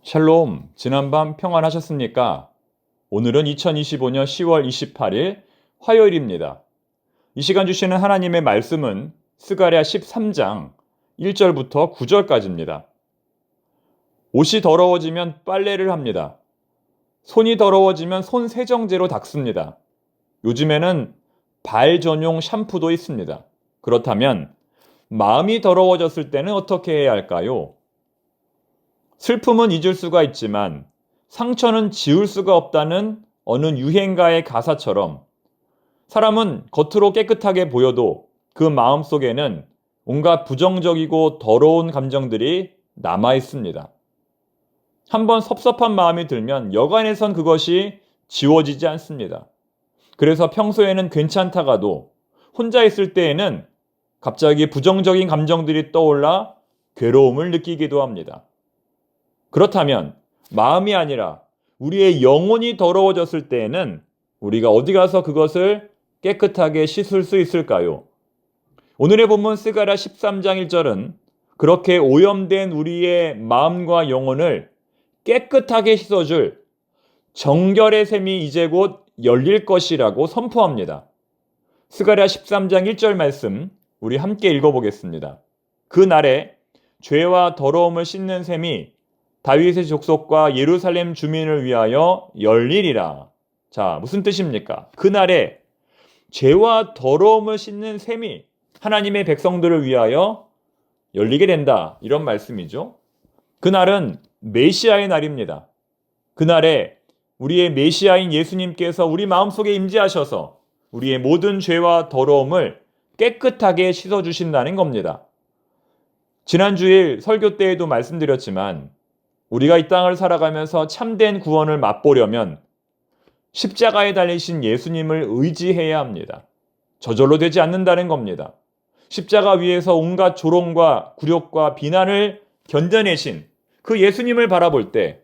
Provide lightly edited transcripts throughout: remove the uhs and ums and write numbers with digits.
샬롬, 지난밤 평안하셨습니까? 오늘은 2025년 10월 28일 화요일입니다. 이 시간 주시는 하나님의 말씀은 스가랴 13장 1절부터 9절까지입니다. 옷이 더러워지면 빨래를 합니다. 손이 더러워지면 손 세정제로 닦습니다. 요즘에는 발 전용 샴푸도 있습니다. 그렇다면 마음이 더러워졌을 때는 어떻게 해야 할까요? 슬픔은 잊을 수가 있지만 상처는 지울 수가 없다는 어느 유행가의 가사처럼 사람은 겉으로 깨끗하게 보여도 그 마음 속에는 온갖 부정적이고 더러운 감정들이 남아 있습니다. 한번 섭섭한 마음이 들면 여간해선 그것이 지워지지 않습니다. 그래서 평소에는 괜찮다가도 혼자 있을 때에는 갑자기 부정적인 감정들이 떠올라 괴로움을 느끼기도 합니다. 그렇다면 마음이 아니라 우리의 영혼이 더러워졌을 때에는 우리가 어디 가서 그것을 깨끗하게 씻을 수 있을까요? 오늘의 본문 스가랴 13장 1절은 그렇게 오염된 우리의 마음과 영혼을 깨끗하게 씻어줄 정결의 샘이 이제 곧 열릴 것이라고 선포합니다. 스가랴 13장 1절 말씀 우리 함께 읽어보겠습니다. 그 날에 죄와 더러움을 씻는 샘이 다윗의 족속과 예루살렘 주민을 위하여 열리리라. 자, 무슨 뜻입니까? 그날에 죄와 더러움을 씻는 샘이 하나님의 백성들을 위하여 열리게 된다. 이런 말씀이죠. 그날은 메시아의 날입니다. 그날에 우리의 메시아인 예수님께서 우리 마음속에 임재하셔서 우리의 모든 죄와 더러움을 깨끗하게 씻어주신다는 겁니다. 지난 주일 설교 때에도 말씀드렸지만 우리가 이 땅을 살아가면서 참된 구원을 맛보려면 십자가에 달리신 예수님을 의지해야 합니다. 저절로 되지 않는다는 겁니다. 십자가 위에서 온갖 조롱과 굴욕과 비난을 견뎌내신 그 예수님을 바라볼 때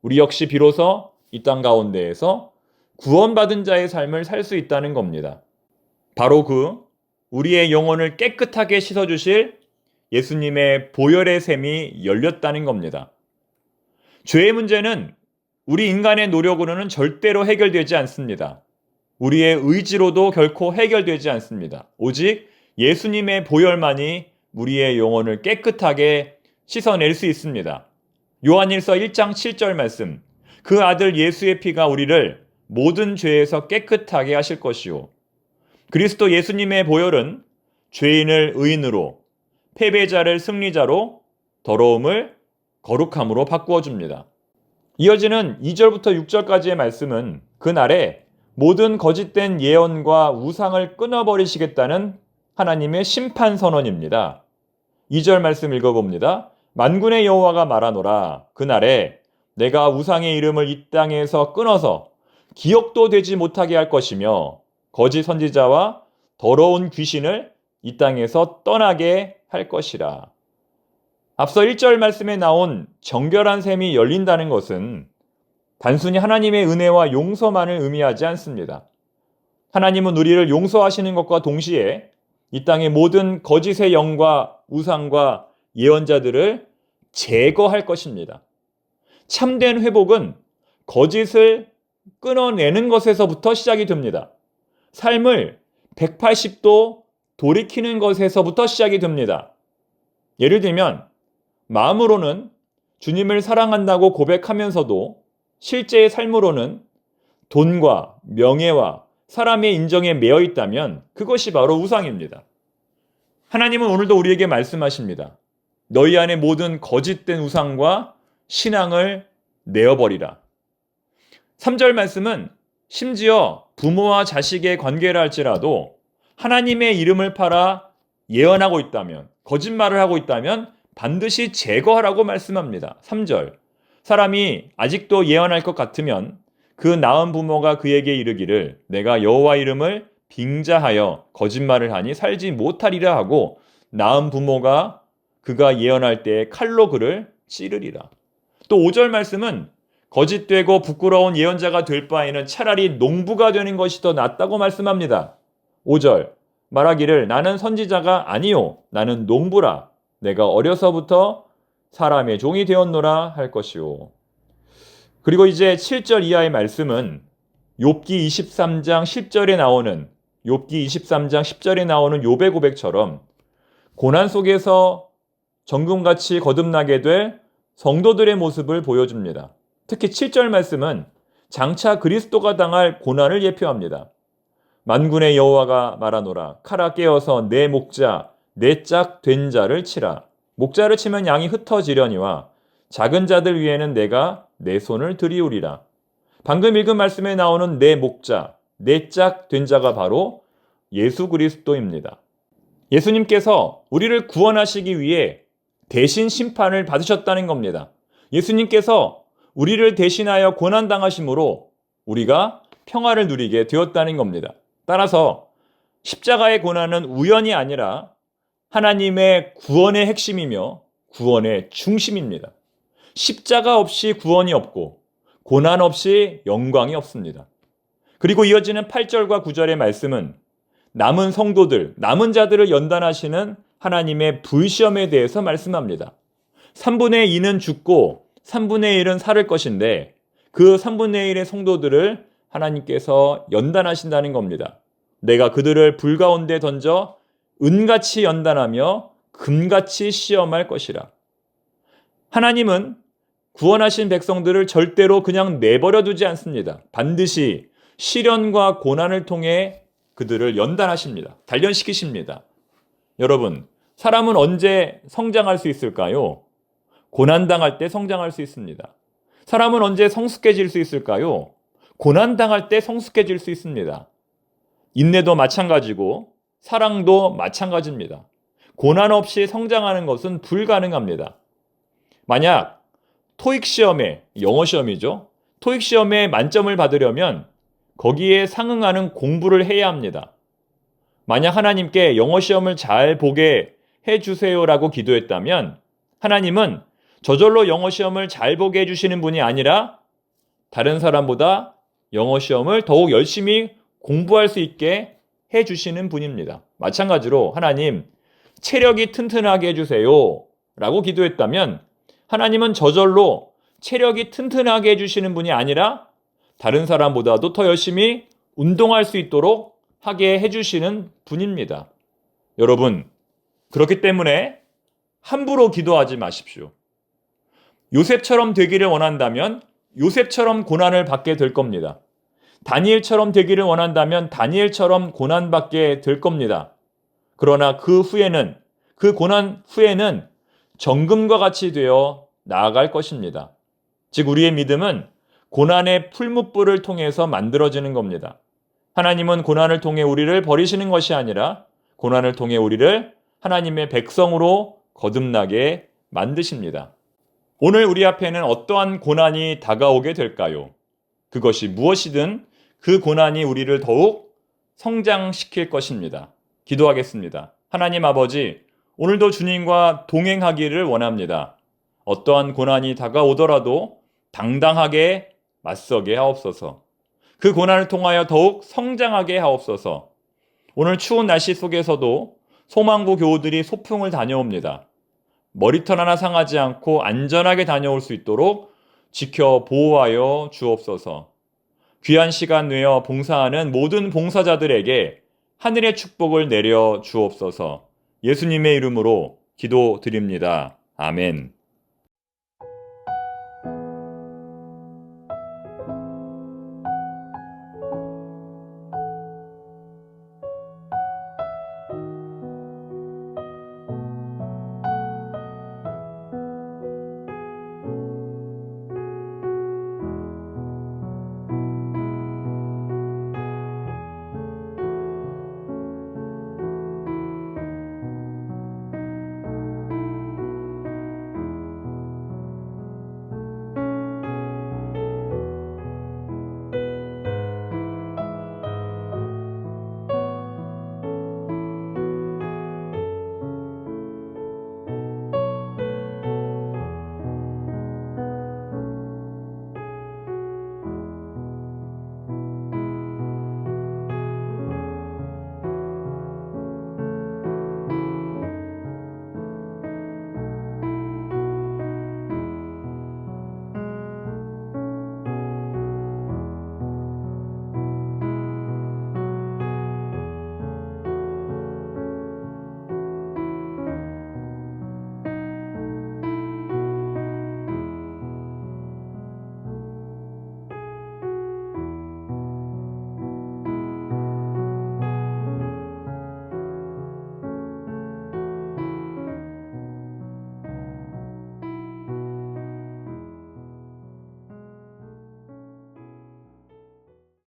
우리 역시 비로소 이 땅 가운데에서 구원받은 자의 삶을 살 수 있다는 겁니다. 바로 그 우리의 영혼을 깨끗하게 씻어주실 예수님의 보혈의 샘이 열렸다는 겁니다. 죄의 문제는 우리 인간의 노력으로는 절대로 해결되지 않습니다. 우리의 의지로도 결코 해결되지 않습니다. 오직 예수님의 보혈만이 우리의 영혼을 깨끗하게 씻어낼 수 있습니다. 요한일서 1장 7절 말씀, 그 아들 예수의 피가 우리를 모든 죄에서 깨끗하게 하실 것이요. 그리스도 예수님의 보혈은 죄인을 의인으로, 패배자를 승리자로, 더러움을 거룩함으로 바꾸어 줍니다. 이어지는 2절부터 6절까지의 말씀은 그날에 모든 거짓된 예언과 우상을 끊어버리시겠다는 하나님의 심판 선언입니다. 2절 말씀 읽어봅니다. 만군의 여호와가 말하노라. 그날에 내가 우상의 이름을 이 땅에서 끊어서 기억도 되지 못하게 할 것이며 거짓 선지자와 더러운 귀신을 이 땅에서 떠나게 할 것이라. 앞서 1절 말씀에 나온 정결한 샘이 열린다는 것은 단순히 하나님의 은혜와 용서만을 의미하지 않습니다. 하나님은 우리를 용서하시는 것과 동시에 이 땅의 모든 거짓의 영과 우상과 예언자들을 제거할 것입니다. 참된 회복은 거짓을 끊어내는 것에서부터 시작이 됩니다. 삶을 180도 돌이키는 것에서부터 시작이 됩니다. 예를 들면 마음으로는 주님을 사랑한다고 고백하면서도 실제의 삶으로는 돈과 명예와 사람의 인정에 매여 있다면 그것이 바로 우상입니다. 하나님은 오늘도 우리에게 말씀하십니다. 너희 안에 모든 거짓된 우상과 신앙을 내어버리라. 3절 말씀은 심지어 부모와 자식의 관계를 할지라도 하나님의 이름을 팔아 예언하고 있다면, 거짓말을 하고 있다면 반드시 제거하라고 말씀합니다. 3절. 사람이 아직도 예언할 것 같으면 그 낳은 부모가 그에게 이르기를 내가 여호와 이름을 빙자하여 거짓말을 하니 살지 못하리라 하고 낳은 부모가 그가 예언할 때에 칼로 그를 찌르리라. 또 5절 말씀은 거짓되고 부끄러운 예언자가 될 바에는 차라리 농부가 되는 것이 더 낫다고 말씀합니다. 5절. 말하기를 나는 선지자가 아니요 나는 농부라. 내가 어려서부터 사람의 종이 되었노라 할 것이요. 그리고 이제 7절 이하의 말씀은 욥기 23장 10절에 나오는 욥기 23장 10절에 나오는 욥의 고백처럼 고난 속에서 정금같이 거듭나게 될 성도들의 모습을 보여줍니다. 특히 7절 말씀은 장차 그리스도가 당할 고난을 예표합니다. 만군의 여호와가 말하노라 칼아 깨어서 내 목자 내 짝 된 자를 치라. 목자를 치면 양이 흩어지려니와 작은 자들 위에는 내가 내 손을 들이우리라. 방금 읽은 말씀에 나오는 내 목자, 내 짝 된 자가 바로 예수 그리스도입니다. 예수님께서 우리를 구원하시기 위해 대신 심판을 받으셨다는 겁니다. 예수님께서 우리를 대신하여 고난당하심으로 우리가 평화를 누리게 되었다는 겁니다. 따라서 십자가의 고난은 우연이 아니라 하나님의 구원의 핵심이며 구원의 중심입니다. 십자가 없이 구원이 없고 고난 없이 영광이 없습니다. 그리고 이어지는 8절과 9절의 말씀은 남은 성도들, 남은 자들을 연단하시는 하나님의 불시험에 대해서 말씀합니다. 3분의 2는 죽고 3분의 1은 살을 것인데 그 3분의 1의 성도들을 하나님께서 연단하신다는 겁니다. 내가 그들을 불 가운데 던져 은같이 연단하며 금같이 시험할 것이라. 하나님은 구원하신 백성들을 절대로 그냥 내버려 두지 않습니다. 반드시 시련과 고난을 통해 그들을 연단하십니다. 단련시키십니다. 여러분, 사람은 언제 성장할 수 있을까요? 고난당할 때 성장할 수 있습니다. 사람은 언제 성숙해질 수 있을까요? 고난당할 때 성숙해질 수 있습니다. 인내도 마찬가지고 사랑도 마찬가지입니다. 고난 없이 성장하는 것은 불가능합니다. 만약 토익 시험에, 영어 시험이죠. 토익 시험에 만점을 받으려면 거기에 상응하는 공부를 해야 합니다. 만약 하나님께 영어 시험을 잘 보게 해주세요라고 기도했다면 하나님은 저절로 영어 시험을 잘 보게 해주시는 분이 아니라 다른 사람보다 영어 시험을 더욱 열심히 공부할 수 있게 해주시는 분입니다. 마찬가지로 하나님 체력이 튼튼하게 해주세요 라고 기도했다면 하나님은 저절로 체력이 튼튼하게 해주시는 분이 아니라 다른 사람보다도 더 열심히 운동할 수 있도록 하게 해주시는 분입니다. 여러분, 그렇기 때문에 함부로 기도하지 마십시오. 요셉처럼 되기를 원한다면 요셉처럼 고난을 받게 될 겁니다. 다니엘처럼 되기를 원한다면 다니엘처럼 고난받게 될 겁니다. 그러나 그 고난 후에는 정금과 같이 되어 나아갈 것입니다. 즉 우리의 믿음은 고난의 풀무불을 통해서 만들어지는 겁니다. 하나님은 고난을 통해 우리를 버리시는 것이 아니라 고난을 통해 우리를 하나님의 백성으로 거듭나게 만드십니다. 오늘 우리 앞에는 어떠한 고난이 다가오게 될까요? 그것이 무엇이든 그 고난이 우리를 더욱 성장시킬 것입니다. 기도하겠습니다. 하나님 아버지, 오늘도 주님과 동행하기를 원합니다. 어떠한 고난이 다가오더라도 당당하게 맞서게 하옵소서. 그 고난을 통하여 더욱 성장하게 하옵소서. 오늘 추운 날씨 속에서도 소망고 교우들이 소풍을 다녀옵니다. 머리털 하나 상하지 않고 안전하게 다녀올 수 있도록 지켜 보호하여 주옵소서. 귀한 시간 내어 봉사하는 모든 봉사자들에게 하늘의 축복을 내려 주옵소서. 예수님의 이름으로 기도드립니다. 아멘.